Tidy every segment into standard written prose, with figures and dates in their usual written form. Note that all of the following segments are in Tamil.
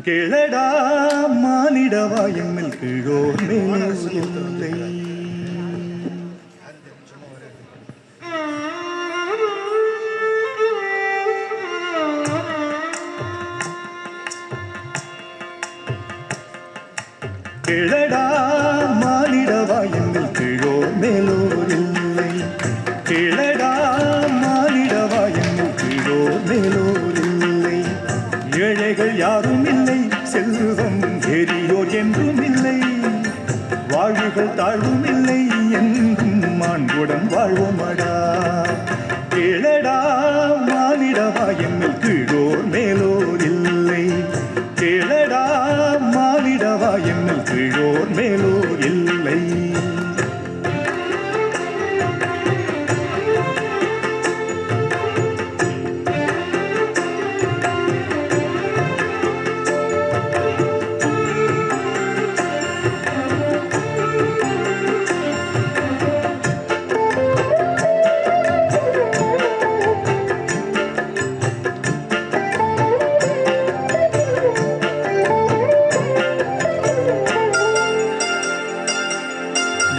கேளடா மானிடவா எம்மில் கீழோர் மேலே கேளடா மானிடவா எம்மில் கீழோர் மேலோர் இல்லை. கேளடா மானிடவா எம்மில் கீழோர் மேலோர் இல்லை. ஏழைகள் யாரும் இல்லை, செல்வம் ஏறியோர் என்றும் இல்லை. வாழ்வுகள் தாழ்வும் இல்லை, என்றும் மாண்புடன் வாழ்வோமடா. கேளடா மானிடவா எம்மில் கீழோர் மேலோர் இல்லை. கேளடா மானிடவா எம்மில் கீழோர் மேலோர் இல்லை.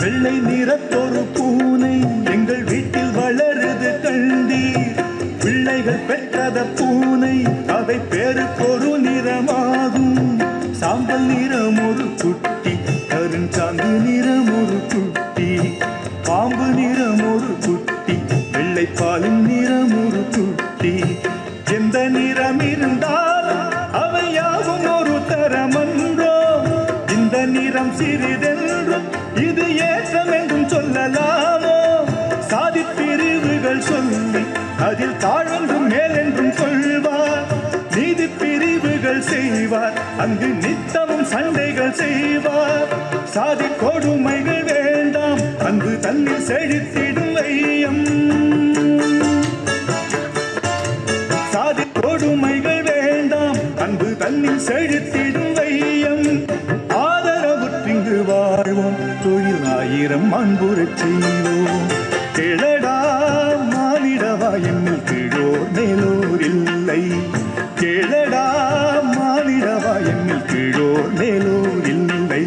வெள்ளை நிறத்தொரு பூனை எங்கள் வீட்டில் வளருது கண்டீர். பிள்ளைகள் பெற்றத பூனை அவை பேருக்கொரு நிறமாகும். சாம்பல் நிறம் ஒரு குட்டி, கருஞ்சாந்து நிறம் ஒரு குட்டி, பாம்பு நிறம் ஒரு குட்டி, வெள்ளைப்பாலின் நிறம் ஒரு குட்டி. எந்த நிறம் இருந்தாலும் அவை யாவும் ஒரு தரமன்றோ. இந்த நிறம் சிறிதென்றும் இது ஏற்றம் என்றும் சொல்லலாமோ. சாதி பிரிவுகள் சொல்லி அதில் தாழென்றும் மேலென்றும் சொல்வார். நீதி பிரிவுகள் செய்வார், அங்கு நித்தமும் சண்டைகள் செய்வார். சாதி கொடுமைகள் வேண்டாம், அங்கு தன்னில் செழித்திடும் வையம். சாதி கொடுமைகள் வேண்டாம், அங்கு தன்னில் செழித்திடும் வையம். ஆதரவுற்றிங்கு வாழ்வோம், தொழில் ஆயிரம் மாண்புறச் செய்வோம். கேளடா மானிடவா எம்மில் கீழோர் மேலோர் இல்லை. கேளடா மானிடவா எம்மில் கீழோர் மேலோர் இல்லை.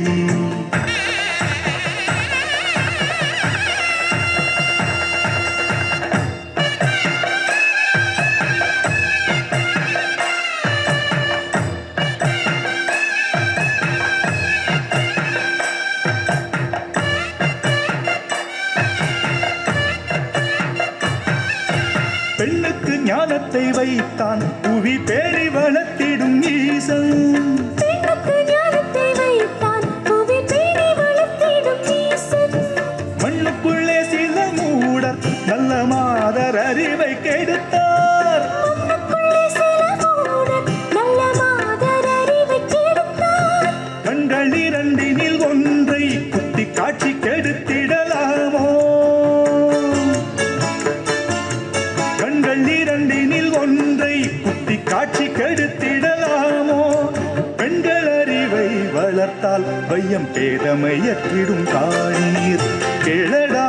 பெண்ணுக்கு ஞானத்தை வைத்தான், புவி பேரி வளர்த்திடும் ஈசன். பெண்ணுக்கு ஞானத்தை வைத்தான், புவி பேரி வளர்த்திடும் ஈசன். மண்ணுக்குள்ளே சில மூடர் நல்ல மாதர் அறிவை கெடுத்தார். மண்ணுக்குள்ளே சில மூடர் நல்ல மாதர் அறிவை கெடுத்தார். கண்கள் இரண்டினில் ஒன்றை குத்தி காட்சி கெடுத்திடலாமோ. கண்கள் இரண்டினில் ஒன்றை குத்தி காட்சி கெடுத்திடலாமோ. பெண்கள் அறிவை வளர்த்தால் வையம் பேதமையற்றிடும் காணீர். கேளடா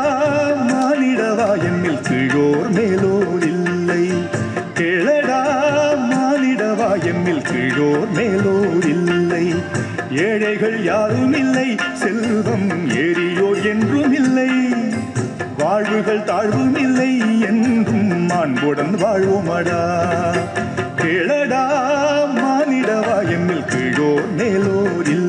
மானிடவா எம்மில் கீழோர் மேலோர் இல்லை. கேளடா மானிடவா எம்மில் கீழோர் மேலோர் இல்லை. ஏழைகள் யாரும் இல்லை, செல்வம் ஏறியோர் என்றும் இல்லை. வாழ்வுகள் தாழ்வும் இல்லை, என்றும் மாண்புடன் வாழ்வோமடா. கேளடா மானிடவா எம்மில் கீழோர் மேலோர் இல்லை.